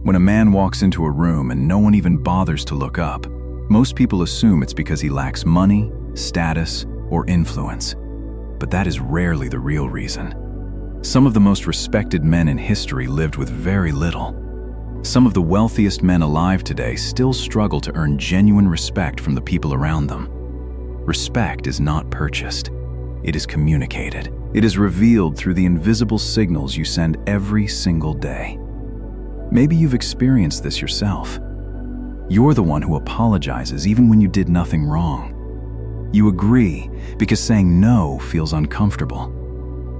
When a man walks into a room and no one even bothers to look up, most people assume it's because he lacks money, status, or influence. But that is rarely the real reason. Some of the most respected men in history lived with very little. Some of the wealthiest men alive today still struggle to earn genuine respect from the people around them. Respect is not purchased. It is communicated. It is revealed through the invisible signals you send every single day. Maybe you've experienced this yourself. You're the one who apologizes even when you did nothing wrong. You agree because saying no feels uncomfortable.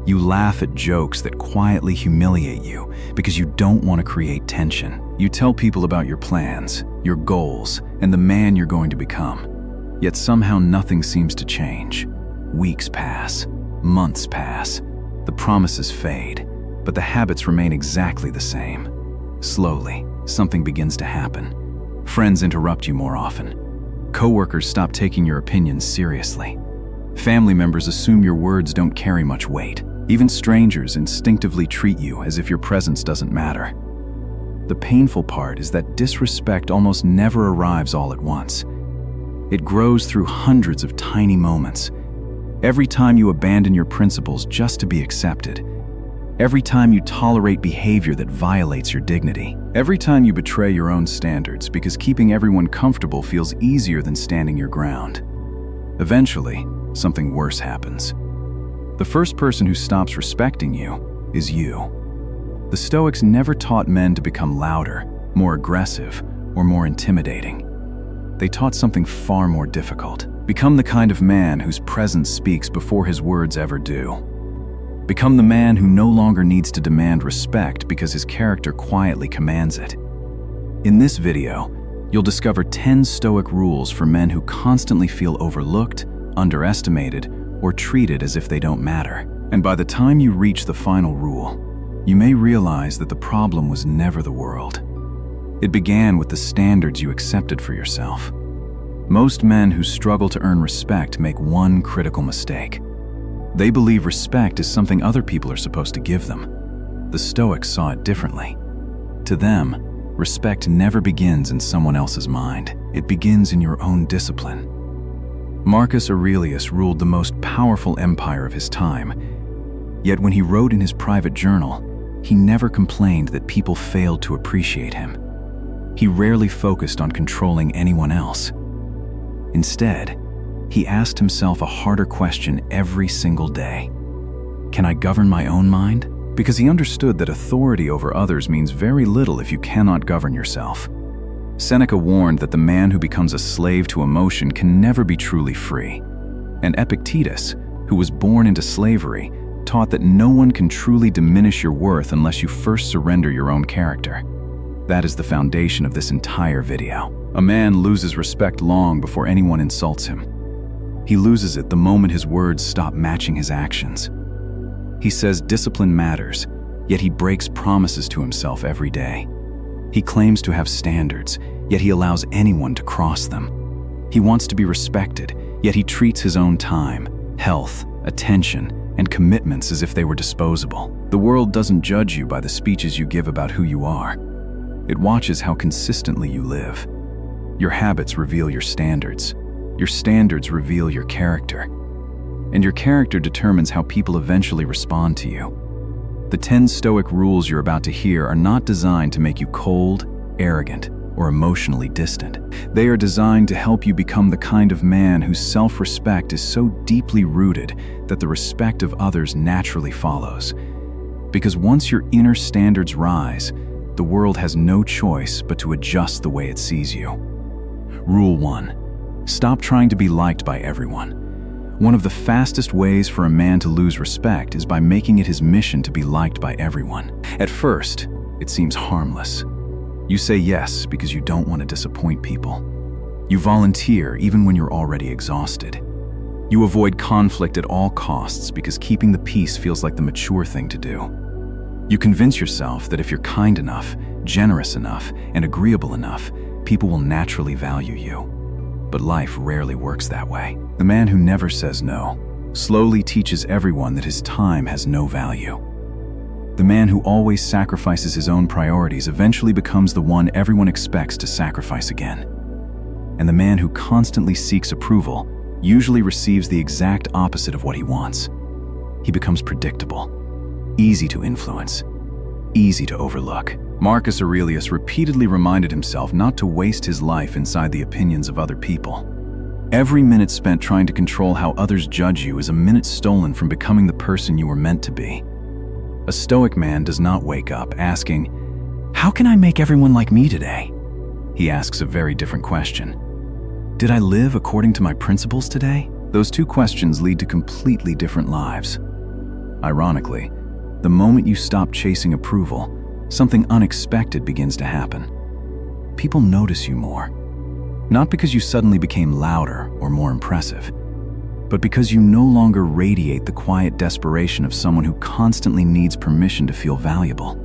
You laugh at jokes that quietly humiliate you because you don't want to create tension. You tell people about your plans, your goals, and the man you're going to become. Yet somehow nothing seems to change. Weeks pass, months pass, the promises fade, but the habits remain exactly the same. Slowly, something begins to happen. Friends interrupt you more often. Coworkers stop taking your opinions seriously. Family members assume your words don't carry much weight. Even strangers instinctively treat you as if your presence doesn't matter. The painful part is that disrespect almost never arrives all at once. It grows through hundreds of tiny moments. Every time you abandon your principles just to be accepted. Every time you tolerate behavior that violates your dignity. Every time you betray your own standards because keeping everyone comfortable feels easier than standing your ground. Eventually, something worse happens. The first person who stops respecting you is you. The Stoics never taught men to become louder, more aggressive, or more intimidating. They taught something far more difficult. Become the kind of man whose presence speaks before his words ever do. Become the man who no longer needs to demand respect because his character quietly commands it. In this video, you'll discover 10 Stoic rules for men who constantly feel overlooked, underestimated, or treated as if they don't matter. And by the time you reach the final rule, you may realize that the problem was never the world. It began with the standards you accepted for yourself. Most men who struggle to earn respect make one critical mistake. They believe respect is something other people are supposed to give them. The Stoics saw it differently. To them, respect never begins in someone else's mind. It begins in your own discipline. Marcus Aurelius ruled the most powerful empire of his time. Yet when he wrote in his private journal, he never complained that people failed to appreciate him. He rarely focused on controlling anyone else. Instead, he asked himself a harder question every single day. Can I govern my own mind? Because he understood that authority over others means very little if you cannot govern yourself. Seneca warned that the man who becomes a slave to emotion can never be truly free. And Epictetus, who was born into slavery, taught that no one can truly diminish your worth unless you first surrender your own character. That is the foundation of this entire video. A man loses respect long before anyone insults him. He loses it the moment his words stop matching his actions. He says discipline matters, yet he breaks promises to himself every day. He claims to have standards, yet he allows anyone to cross them. He wants to be respected, yet he treats his own time, health, attention, and commitments as if they were disposable. The world doesn't judge you by the speeches you give about who you are. It watches how consistently you live. Your habits reveal your standards. Your standards reveal your character. And your character determines how people eventually respond to you. The 10 Stoic rules you're about to hear are not designed to make you cold, arrogant, or emotionally distant. They are designed to help you become the kind of man whose self-respect is so deeply rooted that the respect of others naturally follows. Because once your inner standards rise, the world has no choice but to adjust the way it sees you. Rule 1. Stop trying to be liked by everyone. One of the fastest ways for a man to lose respect is by making it his mission to be liked by everyone. At first, it seems harmless. You say yes because you don't want to disappoint people. You volunteer even when you're already exhausted. You avoid conflict at all costs because keeping the peace feels like the mature thing to do. You convince yourself that if you're kind enough, generous enough, and agreeable enough, people will naturally value you. But life rarely works that way. The man who never says no slowly teaches everyone that his time has no value. The man who always sacrifices his own priorities eventually becomes the one everyone expects to sacrifice again. And the man who constantly seeks approval usually receives the exact opposite of what he wants. He becomes predictable, easy to influence, easy to overlook. Marcus Aurelius repeatedly reminded himself not to waste his life inside the opinions of other people. Every minute spent trying to control how others judge you is a minute stolen from becoming the person you were meant to be. A Stoic man does not wake up asking, "How can I make everyone like me today?" He asks a very different question. "Did I live according to my principles today?" Those two questions lead to completely different lives. Ironically, the moment you stop chasing approval, something unexpected begins to happen. People notice you more. Not because you suddenly became louder or more impressive, but because you no longer radiate the quiet desperation of someone who constantly needs permission to feel valuable.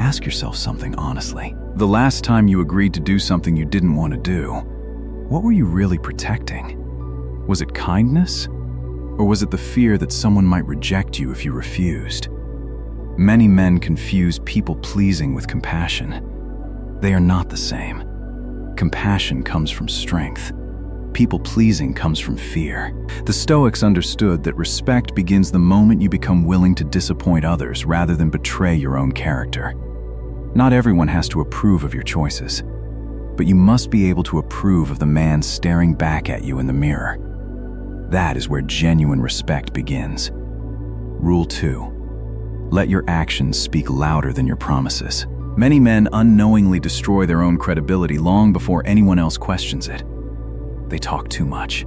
Ask yourself something honestly. The last time you agreed to do something you didn't want to do, what were you really protecting? Was it kindness? Or was it the fear that someone might reject you if you refused? Many men confuse people-pleasing with compassion. They are not the same. Compassion comes from strength. People-pleasing comes from fear. The Stoics understood that respect begins the moment you become willing to disappoint others rather than betray your own character. Not everyone has to approve of your choices, but you must be able to approve of the man staring back at you in the mirror. That is where genuine respect begins. Rule 2. Let your actions speak louder than your promises. Many men unknowingly destroy their own credibility long before anyone else questions it. They talk too much.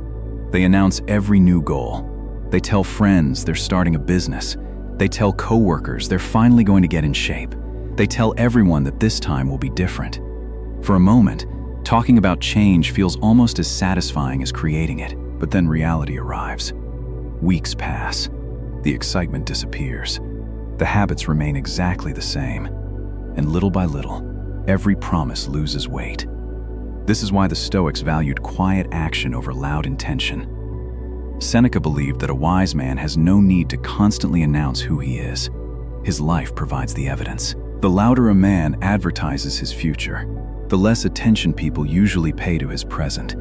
They announce every new goal. They tell friends they're starting a business. They tell coworkers they're finally going to get in shape. They tell everyone that this time will be different. For a moment, talking about change feels almost as satisfying as creating it, but then reality arrives. Weeks pass. The excitement disappears. The habits remain exactly the same. And little by little, every promise loses weight. This is why the Stoics valued quiet action over loud intention. Seneca believed that a wise man has no need to constantly announce who he is. His life provides the evidence. The louder a man advertises his future, the less attention people usually pay to his present.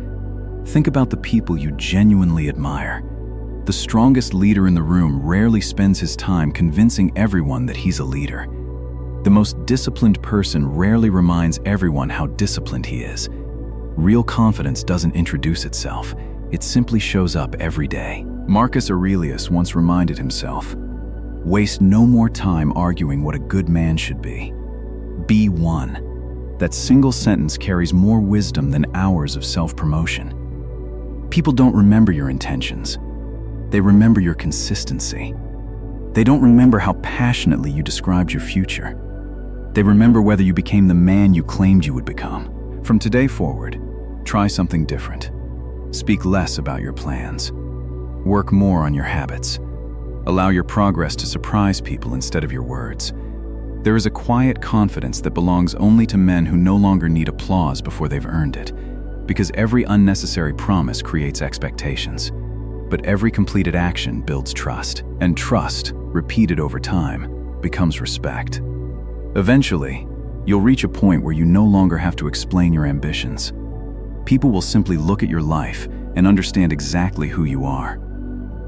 Think about the people you genuinely admire. The strongest leader in the room rarely spends his time convincing everyone that he's a leader. The most disciplined person rarely reminds everyone how disciplined he is. Real confidence doesn't introduce itself. It simply shows up every day. Marcus Aurelius once reminded himself, "Waste no more time arguing what a good man should be. Be one." That single sentence carries more wisdom than hours of self-promotion. People don't remember your intentions. They remember your consistency. They don't remember how passionately you described your future. They remember whether you became the man you claimed you would become. From today forward, try something different. Speak less about your plans. Work more on your habits. Allow your progress to surprise people instead of your words. There is a quiet confidence that belongs only to men who no longer need applause before they've earned it, because every unnecessary promise creates expectations. But every completed action builds trust, and trust, repeated over time, becomes respect. Eventually, you'll reach a point where you no longer have to explain your ambitions. People will simply look at your life and understand exactly who you are.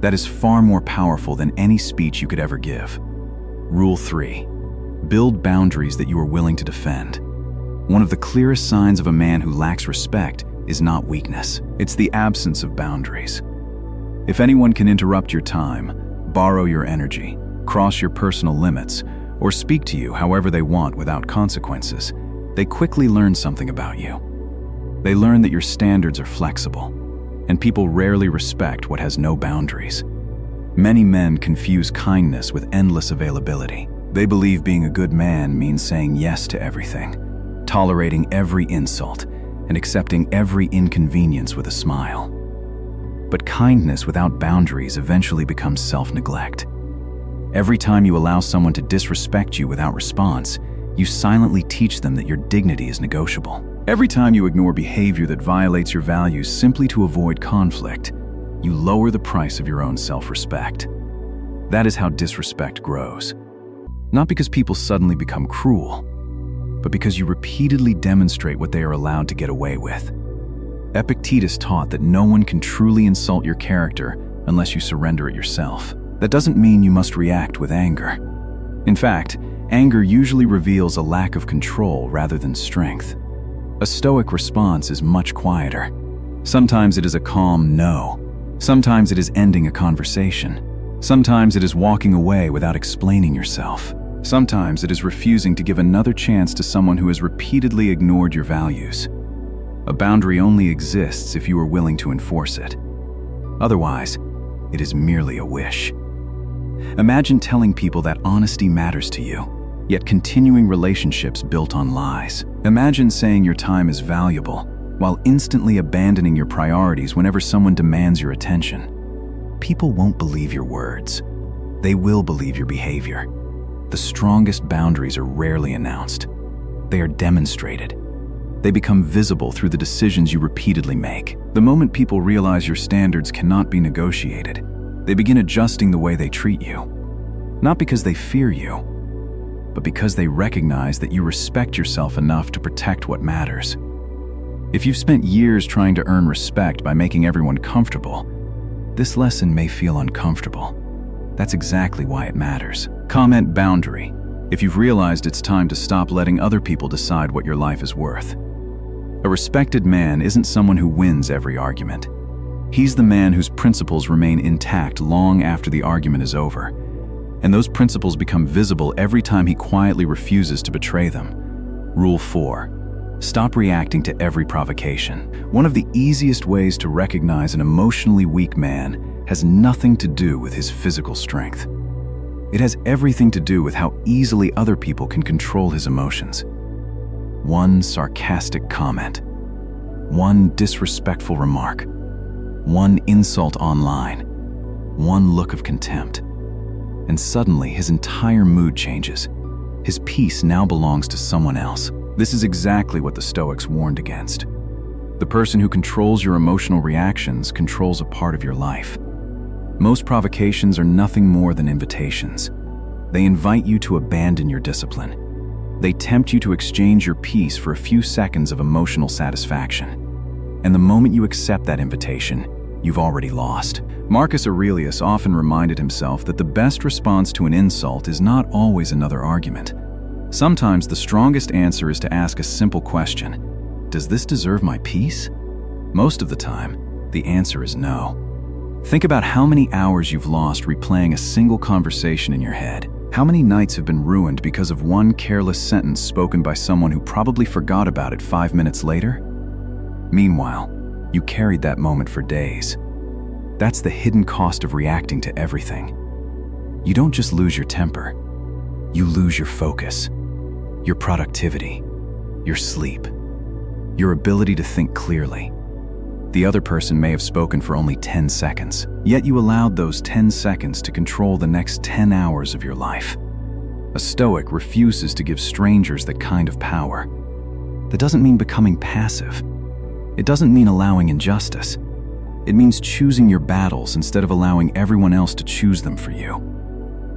That is far more powerful than any speech you could ever give. Rule 3. Build boundaries that you are willing to defend. One of the clearest signs of a man who lacks respect is not weakness. It's the absence of boundaries. If anyone can interrupt your time, borrow your energy, cross your personal limits, or speak to you however they want without consequences, they quickly learn something about you. They learn that your standards are flexible, and people rarely respect what has no boundaries. Many men confuse kindness with endless availability. They believe being a good man means saying yes to everything, tolerating every insult, and accepting every inconvenience with a smile. But kindness without boundaries eventually becomes self-neglect. Every time you allow someone to disrespect you without response, you silently teach them that your dignity is negotiable. Every time you ignore behavior that violates your values simply to avoid conflict, you lower the price of your own self-respect. That is how disrespect grows. Not because people suddenly become cruel, but because you repeatedly demonstrate what they are allowed to get away with. Epictetus taught that no one can truly insult your character unless you surrender it yourself. That doesn't mean you must react with anger. In fact, anger usually reveals a lack of control rather than strength. A Stoic response is much quieter. Sometimes it is a calm no. Sometimes it is ending a conversation. Sometimes it is walking away without explaining yourself. Sometimes it is refusing to give another chance to someone who has repeatedly ignored your values. A boundary only exists if you are willing to enforce it. Otherwise, it is merely a wish. Imagine telling people that honesty matters to you, yet continuing relationships built on lies. Imagine saying your time is valuable, while instantly abandoning your priorities whenever someone demands your attention. People won't believe your words. They will believe your behavior. The strongest boundaries are rarely announced. They are demonstrated. They become visible through the decisions you repeatedly make. The moment people realize your standards cannot be negotiated, they begin adjusting the way they treat you. Not because they fear you, but because they recognize that you respect yourself enough to protect what matters. If you've spent years trying to earn respect by making everyone comfortable, this lesson may feel uncomfortable. That's exactly why it matters. Comment boundary if you've realized it's time to stop letting other people decide what your life is worth. A respected man isn't someone who wins every argument. He's the man whose principles remain intact long after the argument is over, and those principles become visible every time he quietly refuses to betray them. Rule 4. Stop reacting to every provocation. One of the easiest ways to recognize an emotionally weak man has nothing to do with his physical strength. It has everything to do with how easily other people can control his emotions. One sarcastic comment, one disrespectful remark, one insult online, one look of contempt, and suddenly his entire mood changes. His peace now belongs to someone else. This is exactly what the Stoics warned against. The person who controls your emotional reactions controls a part of your life. Most provocations are nothing more than invitations. They invite you to abandon your discipline. They tempt you to exchange your peace for a few seconds of emotional satisfaction. And the moment you accept that invitation, you've already lost. Marcus Aurelius often reminded himself that the best response to an insult is not always another argument. Sometimes the strongest answer is to ask a simple question: does this deserve my peace? Most of the time, the answer is no. Think about how many hours you've lost replaying a single conversation in your head. How many nights have been ruined because of one careless sentence spoken by someone who probably forgot about it 5 minutes later? Meanwhile, you carried that moment for days. That's the hidden cost of reacting to everything. You don't just lose your temper. You lose your focus, your productivity, your sleep, your ability to think clearly. The other person may have spoken for only 10 seconds, yet you allowed those 10 seconds to control the next 10 hours of your life. A Stoic refuses to give strangers that kind of power. That doesn't mean becoming passive. It doesn't mean allowing injustice. It means choosing your battles instead of allowing everyone else to choose them for you.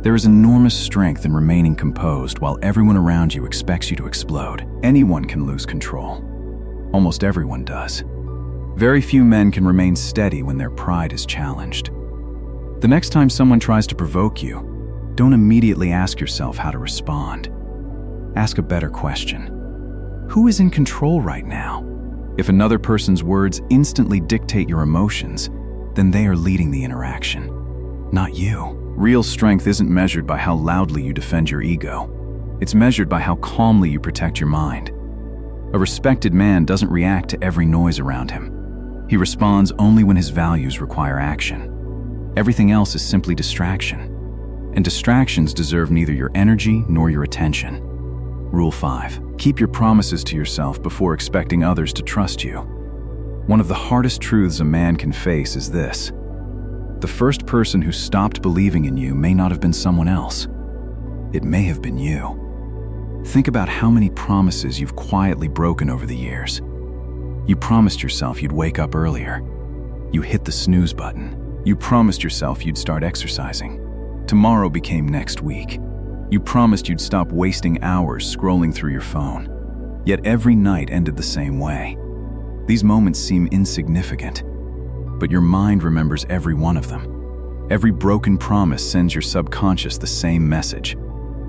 There is enormous strength in remaining composed while everyone around you expects you to explode. Anyone can lose control. Almost everyone does. Very few men can remain steady when their pride is challenged. The next time someone tries to provoke you, don't immediately ask yourself how to respond. Ask a better question. Who is in control right now? If another person's words instantly dictate your emotions, then they are leading the interaction, not you. Real strength isn't measured by how loudly you defend your ego. It's measured by how calmly you protect your mind. A respected man doesn't react to every noise around him. He responds only when his values require action. Everything else is simply distraction. And distractions deserve neither your energy nor your attention. Rule 5. Keep your promises to yourself before expecting others to trust you. One of the hardest truths a man can face is this: the first person who stopped believing in you may not have been someone else. It may have been you. Think about how many promises you've quietly broken over the years. You promised yourself you'd wake up earlier. You hit the snooze button. You promised yourself you'd start exercising. Tomorrow became next week. You promised you'd stop wasting hours scrolling through your phone. Yet every night ended the same way. These moments seem insignificant, but your mind remembers every one of them. Every broken promise sends your subconscious the same message.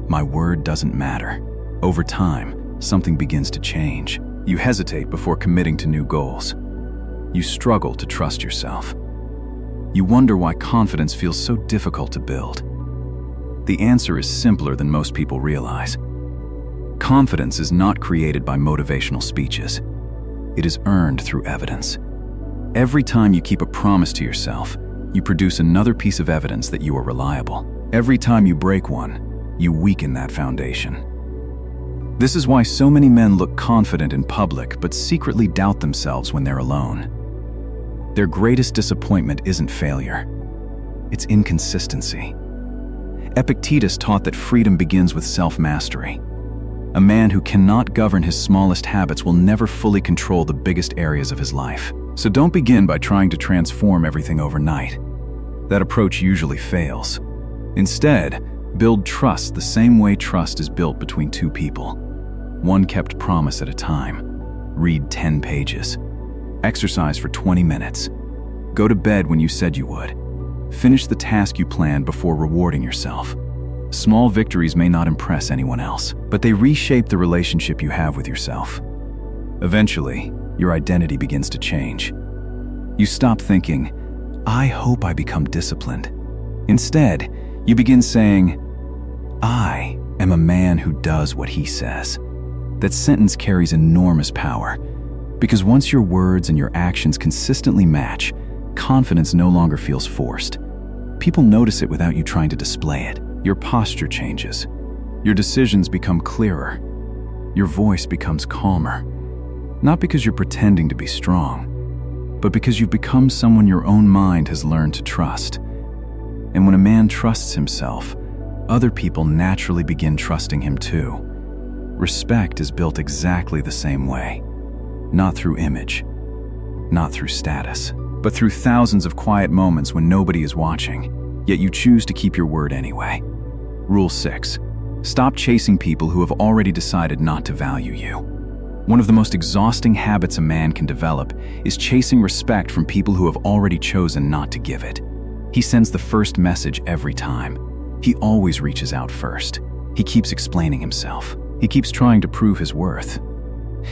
My word doesn't matter. Over time, something begins to change. You hesitate before committing to new goals. You struggle to trust yourself. You wonder why confidence feels so difficult to build. The answer is simpler than most people realize. Confidence is not created by motivational speeches. It is earned through evidence. Every time you keep a promise to yourself, you produce another piece of evidence that you are reliable. Every time you break one, you weaken that foundation. This is why so many men look confident in public but secretly doubt themselves when they're alone. Their greatest disappointment isn't failure. It's inconsistency. Epictetus taught that freedom begins with self-mastery. A man who cannot govern his smallest habits will never fully control the biggest areas of his life. So don't begin by trying to transform everything overnight. That approach usually fails. Instead, build trust the same way trust is built between two people. One kept promise at a time. Read 10 pages. Exercise for 20 minutes. Go to bed when you said you would. Finish the task you planned before rewarding yourself. Small victories may not impress anyone else, but they reshape the relationship you have with yourself. Eventually, your identity begins to change. You stop thinking, "I hope I become disciplined." Instead, you begin saying, "I am a man who does what he says." That sentence carries enormous power, because once your words and your actions consistently match, confidence no longer feels forced. People notice it without you trying to display it. Your posture changes. Your decisions become clearer. Your voice becomes calmer. Not because you're pretending to be strong, but because you've become someone your own mind has learned to trust. And when a man trusts himself, other people naturally begin trusting him too. Respect is built exactly the same way. Not through image, not through status, but through thousands of quiet moments when nobody is watching, yet you choose to keep your word anyway. Rule 6. Stop chasing people who have already decided not to value you. One of the most exhausting habits a man can develop is chasing respect from people who have already chosen not to give it. He sends the first message every time. He always reaches out first. He keeps explaining himself. He keeps trying to prove his worth.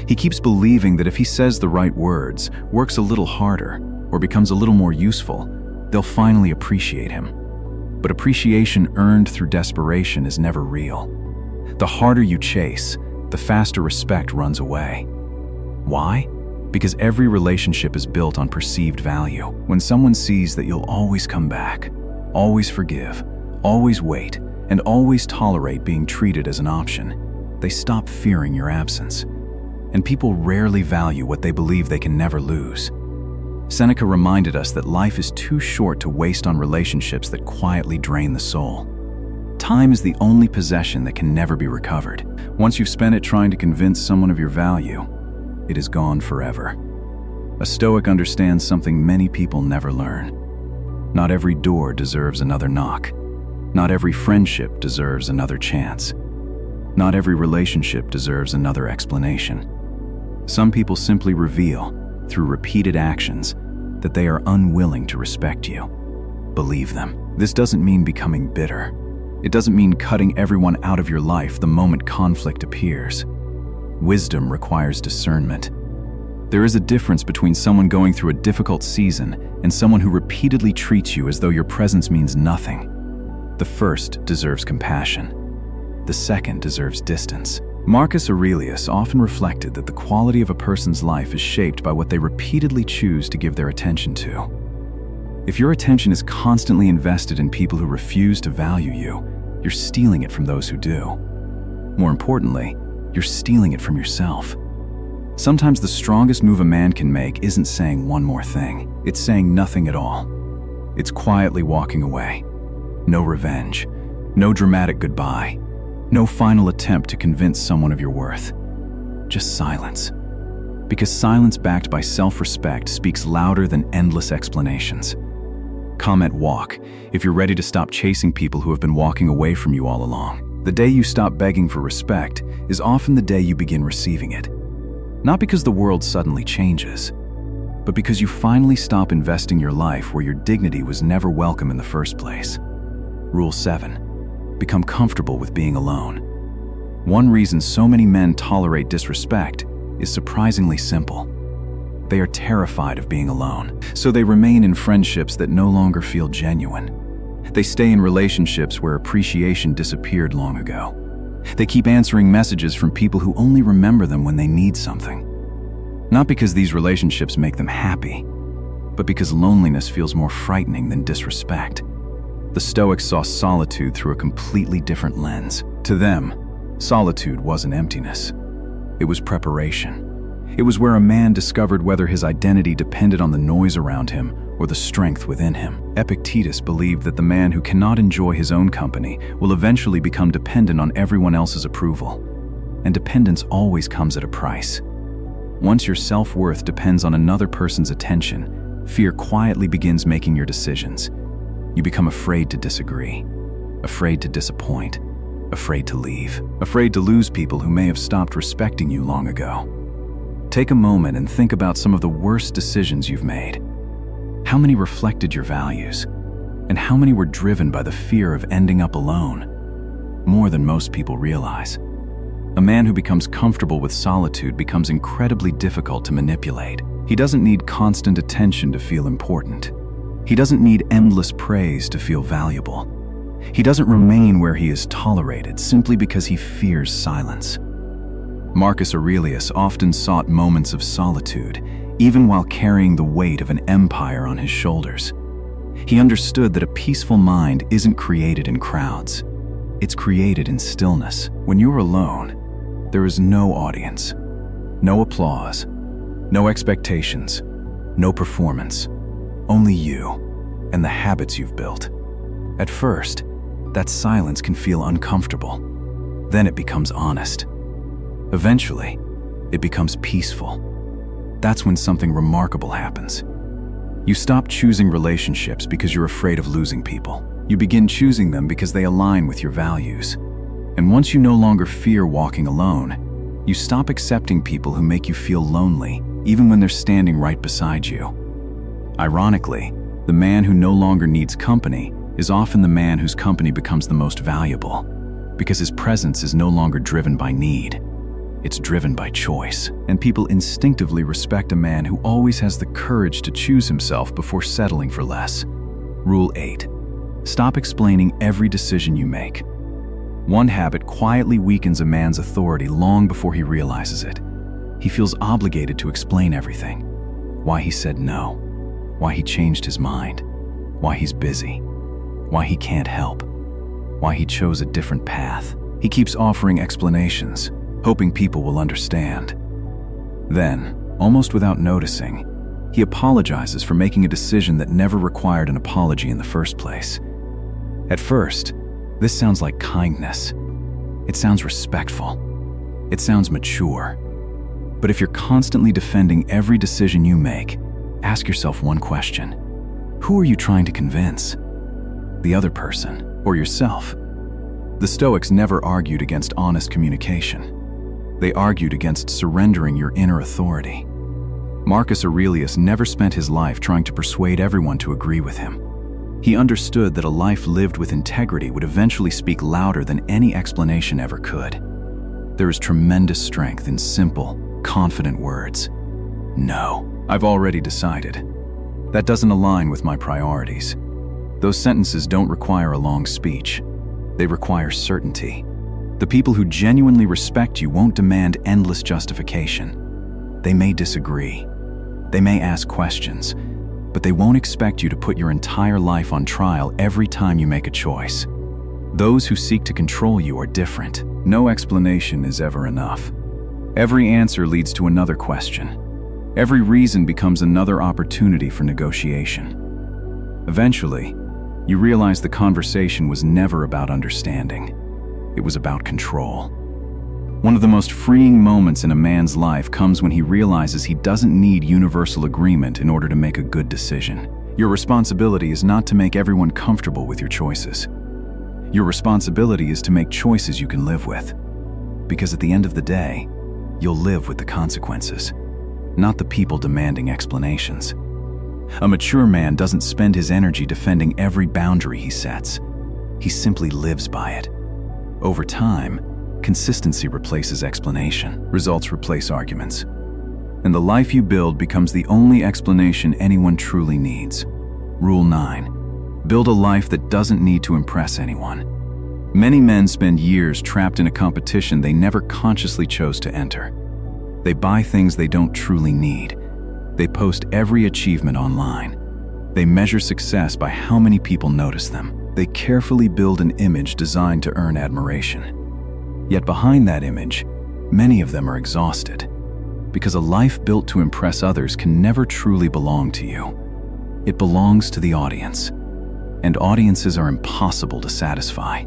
He keeps believing that if he says the right words, works a little harder, or becomes a little more useful, they'll finally appreciate him. But appreciation earned through desperation is never real. The harder you chase, the faster respect runs away. Why? Because every relationship is built on perceived value. When someone sees that you'll always come back, always forgive, always wait, and always tolerate being treated as an option, they stop fearing your absence. And people rarely value what they believe they can never lose. Seneca reminded us that life is too short to waste on relationships that quietly drain the soul. Time is the only possession that can never be recovered. Once you've spent it trying to convince someone of your value, it is gone forever. A Stoic understands something many people never learn. Not every door deserves another knock. Not every friendship deserves another chance. Not every relationship deserves another explanation. Some people simply reveal, through repeated actions, that they are unwilling to respect you. Believe them. This doesn't mean becoming bitter. It doesn't mean cutting everyone out of your life the moment conflict appears. Wisdom requires discernment. There is a difference between someone going through a difficult season and someone who repeatedly treats you as though your presence means nothing. The first deserves compassion. The second deserves distance. Marcus Aurelius often reflected that the quality of a person's life is shaped by what they repeatedly choose to give their attention to. If your attention is constantly invested in people who refuse to value you, you're stealing it from those who do. More importantly, you're stealing it from yourself. Sometimes the strongest move a man can make isn't saying one more thing. It's saying nothing at all. It's quietly walking away. No revenge. No dramatic goodbye. No final attempt to convince someone of your worth. Just silence. Because silence backed by self-respect speaks louder than endless explanations. Comment walk if you're ready to stop chasing people who have been walking away from you all along. The day you stop begging for respect is often the day you begin receiving it. Not because the world suddenly changes, but because you finally stop investing your life where your dignity was never welcome in the first place. Rule 7. Become comfortable with being alone. One reason so many men tolerate disrespect is surprisingly simple. They are terrified of being alone, so they remain in friendships that no longer feel genuine. They stay in relationships where appreciation disappeared long ago. They keep answering messages from people who only remember them when they need something. Not because these relationships make them happy, but because loneliness feels more frightening than disrespect. The Stoics saw solitude through a completely different lens. To them, solitude wasn't emptiness. It was preparation. It was where a man discovered whether his identity depended on the noise around him or the strength within him. Epictetus believed that the man who cannot enjoy his own company will eventually become dependent on everyone else's approval. And dependence always comes at a price. Once your self-worth depends on another person's attention, fear quietly begins making your decisions. You become afraid to disagree, afraid to disappoint, afraid to leave, afraid to lose people who may have stopped respecting you long ago. Take a moment and think about some of the worst decisions you've made. How many reflected your values? And how many were driven by the fear of ending up alone? More than most people realize. A man who becomes comfortable with solitude becomes incredibly difficult to manipulate. He doesn't need constant attention to feel important. He doesn't need endless praise to feel valuable. He doesn't remain where he is tolerated simply because he fears silence. Marcus Aurelius often sought moments of solitude, even while carrying the weight of an empire on his shoulders. He understood that a peaceful mind isn't created in crowds. It's created in stillness. When you're alone, there is no audience, no applause, no expectations, no performance, only you and the habits you've built. At first, that silence can feel uncomfortable. Then it becomes honest. Eventually, it becomes peaceful. That's when something remarkable happens. You stop choosing relationships because you're afraid of losing people. You begin choosing them because they align with your values. And once you no longer fear walking alone, you stop accepting people who make you feel lonely, even when they're standing right beside you. Ironically, the man who no longer needs company is often the man whose company becomes the most valuable, because his presence is no longer driven by need. It's driven by choice, and people instinctively respect a man who always has the courage to choose himself before settling for less. Rule 8. Stop explaining every decision you make. One habit quietly weakens a man's authority long before he realizes it. He feels obligated to explain everything. Why he said no, why he changed his mind, why he's busy, why he can't help, why he chose a different path. He keeps offering explanations, hoping people will understand. Then, almost without noticing, he apologizes for making a decision that never required an apology in the first place. At first, this sounds like kindness. It sounds respectful. It sounds mature. But if you're constantly defending every decision you make, ask yourself one question. Who are you trying to convince? The other person or yourself? The Stoics never argued against honest communication. They argued against surrendering your inner authority. Marcus Aurelius never spent his life trying to persuade everyone to agree with him. He understood that a life lived with integrity would eventually speak louder than any explanation ever could. There is tremendous strength in simple, confident words. No, I've already decided. That doesn't align with my priorities. Those sentences don't require a long speech. They require certainty. The people who genuinely respect you won't demand endless justification. They may disagree. They may ask questions, but they won't expect you to put your entire life on trial every time you make a choice. Those who seek to control you are different. No explanation is ever enough. Every answer leads to another question. Every reason becomes another opportunity for negotiation. Eventually, you realize the conversation was never about understanding. It was about control. One of the most freeing moments in a man's life comes when he realizes he doesn't need universal agreement in order to make a good decision. Your responsibility is not to make everyone comfortable with your choices. Your responsibility is to make choices you can live with. Because at the end of the day, you'll live with the consequences, not the people demanding explanations. A mature man doesn't spend his energy defending every boundary he sets. He simply lives by it. Over time, consistency replaces explanation, results replace arguments, and the life you build becomes the only explanation anyone truly needs. Rule 9. Build a life that doesn't need to impress anyone. Many men spend years trapped in a competition they never consciously chose to enter. They buy things they don't truly need. They post every achievement online. They measure success by how many people notice them. They carefully build an image designed to earn admiration. Yet behind that image, many of them are exhausted, because a life built to impress others can never truly belong to you. It belongs to the audience, and audiences are impossible to satisfy.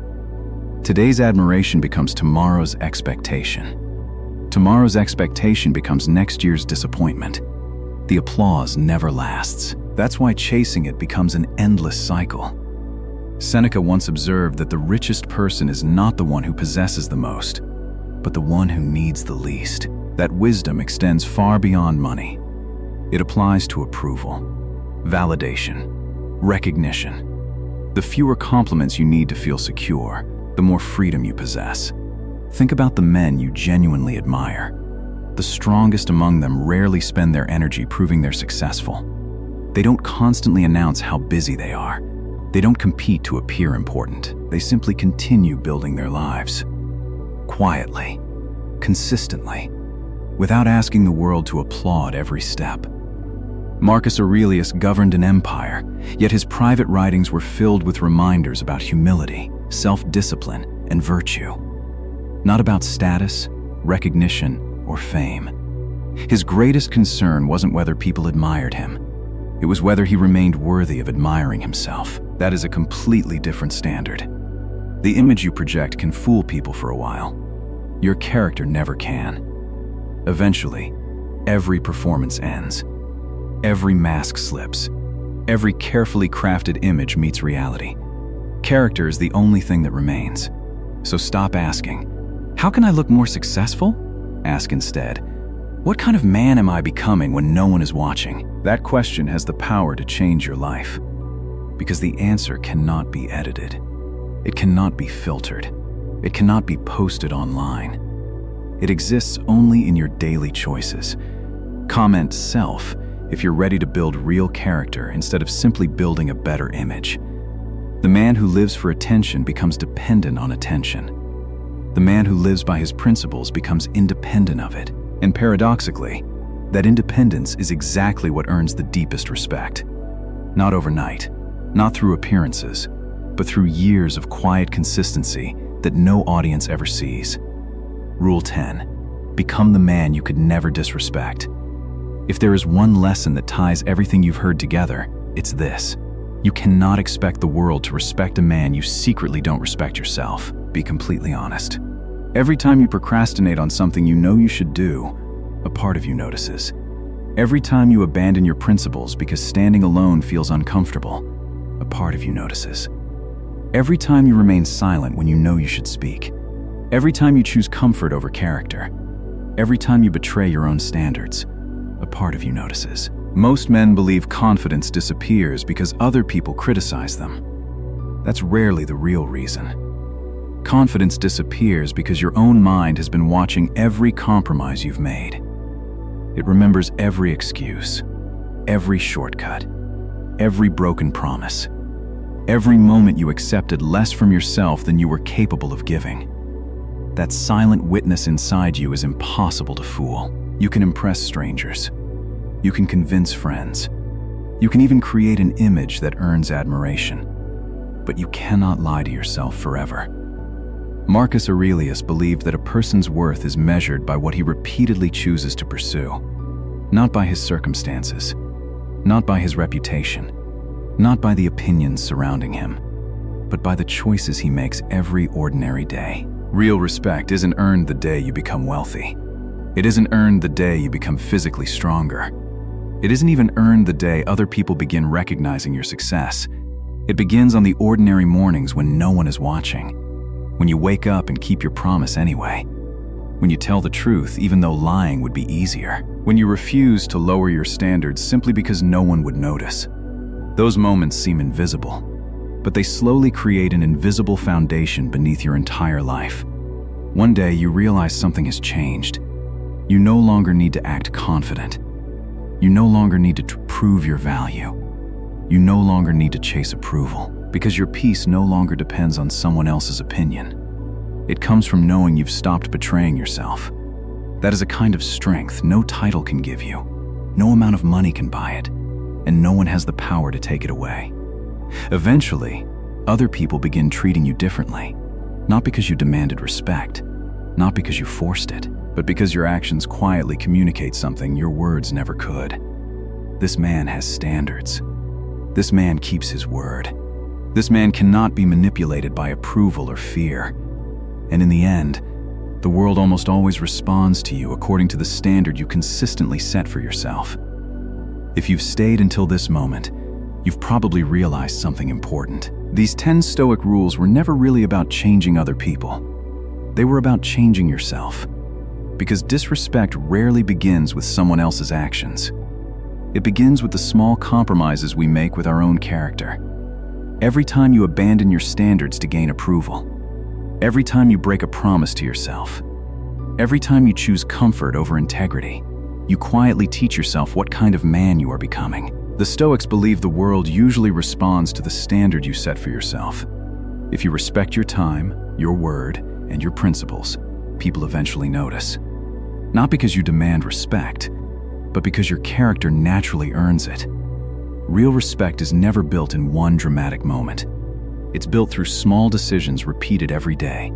Today's admiration becomes tomorrow's expectation. Tomorrow's expectation becomes next year's disappointment. The applause never lasts. That's why chasing it becomes an endless cycle. Seneca once observed that the richest person is not the one who possesses the most, but the one who needs the least. That wisdom extends far beyond money. It applies to approval, validation, recognition. The fewer compliments you need to feel secure, the more freedom you possess. Think about the men you genuinely admire. The strongest among them rarely spend their energy proving they're successful. They don't constantly announce how busy they are. They don't compete to appear important. They simply continue building their lives. Quietly, consistently, without asking the world to applaud every step. Marcus Aurelius governed an empire, yet his private writings were filled with reminders about humility, self-discipline, and virtue. Not about status, recognition, or fame. His greatest concern wasn't whether people admired him. It was whether he remained worthy of admiring himself. That is a completely different standard. The image you project can fool people for a while. Your character never can. Eventually, every performance ends. Every mask slips. Every carefully crafted image meets reality. Character is the only thing that remains. So stop asking, "How can I look more successful?" Ask instead, "What kind of man am I becoming when no one is watching?" That question has the power to change your life. Because the answer cannot be edited. It cannot be filtered. It cannot be posted online. It exists only in your daily choices. Comment "self" if you're ready to build real character instead of simply building a better image. The man who lives for attention becomes dependent on attention. The man who lives by his principles becomes independent of it. And paradoxically, that independence is exactly what earns the deepest respect. Not overnight, not through appearances, but through years of quiet consistency that no audience ever sees. Rule 10. Become the man you could never disrespect. If there is one lesson that ties everything you've heard together, it's this. You cannot expect the world to respect a man you secretly don't respect yourself. Be completely honest. Every time you procrastinate on something you know you should do, a part of you notices. Every time you abandon your principles because standing alone feels uncomfortable, a part of you notices. Every time you remain silent when you know you should speak. Every time you choose comfort over character. Every time you betray your own standards, a part of you notices. Most men believe confidence disappears because other people criticize them. That's rarely the real reason. Confidence disappears because your own mind has been watching every compromise you've made. It remembers every excuse, every shortcut, every broken promise, every moment you accepted less from yourself than you were capable of giving. That silent witness inside you is impossible to fool. You can impress strangers. You can convince friends. You can even create an image that earns admiration. But you cannot lie to yourself forever. Marcus Aurelius believed that a person's worth is measured by what he repeatedly chooses to pursue, not by his circumstances, not by his reputation, not by the opinions surrounding him, but by the choices he makes every ordinary day. Real respect isn't earned the day you become wealthy. It isn't earned the day you become physically stronger. It isn't even earned the day other people begin recognizing your success. It begins on the ordinary mornings when no one is watching, when you wake up and keep your promise anyway, when you tell the truth even though lying would be easier, when you refuse to lower your standards simply because no one would notice. Those moments seem invisible, but they slowly create an invisible foundation beneath your entire life. One day you realize something has changed. You no longer need to act confident. You no longer need to prove your value. You no longer need to chase approval, because your peace no longer depends on someone else's opinion. It comes from knowing you've stopped betraying yourself. That is a kind of strength no title can give you, no amount of money can buy it, and no one has the power to take it away. Eventually, other people begin treating you differently, not because you demanded respect, not because you forced it, but because your actions quietly communicate something your words never could. This man has standards. This man keeps his word. This man cannot be manipulated by approval or fear. And in the end, the world almost always responds to you according to the standard you consistently set for yourself. If you've stayed until this moment, you've probably realized something important. These 10 Stoic rules were never really about changing other people. They were about changing yourself. Because disrespect rarely begins with someone else's actions. It begins with the small compromises we make with our own character. Every time you abandon your standards to gain approval, every time you break a promise to yourself, every time you choose comfort over integrity, you quietly teach yourself what kind of man you are becoming. The Stoics believe the world usually responds to the standard you set for yourself. If you respect your time, your word, and your principles, people eventually notice. Not because you demand respect, but because your character naturally earns it. Real respect is never built in one dramatic moment. It's built through small decisions repeated every day.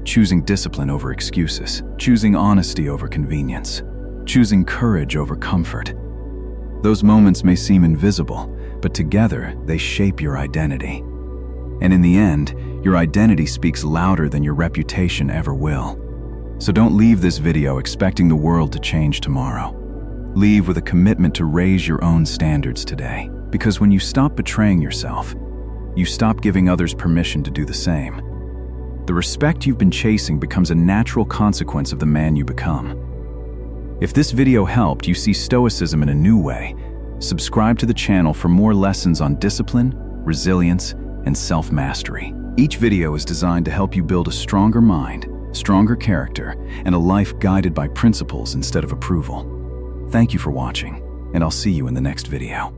Choosing discipline over excuses, choosing honesty over convenience, choosing courage over comfort. Those moments may seem invisible, but together they shape your identity. And in the end, your identity speaks louder than your reputation ever will. So don't leave this video expecting the world to change tomorrow. Leave with a commitment to raise your own standards today. Because when you stop betraying yourself, you stop giving others permission to do the same. The respect you've been chasing becomes a natural consequence of the man you become. If this video helped you see Stoicism in a new way, subscribe to the channel for more lessons on discipline, resilience, and self-mastery. Each video is designed to help you build a stronger mind, stronger character, and a life guided by principles instead of approval. Thank you for watching, and I'll see you in the next video.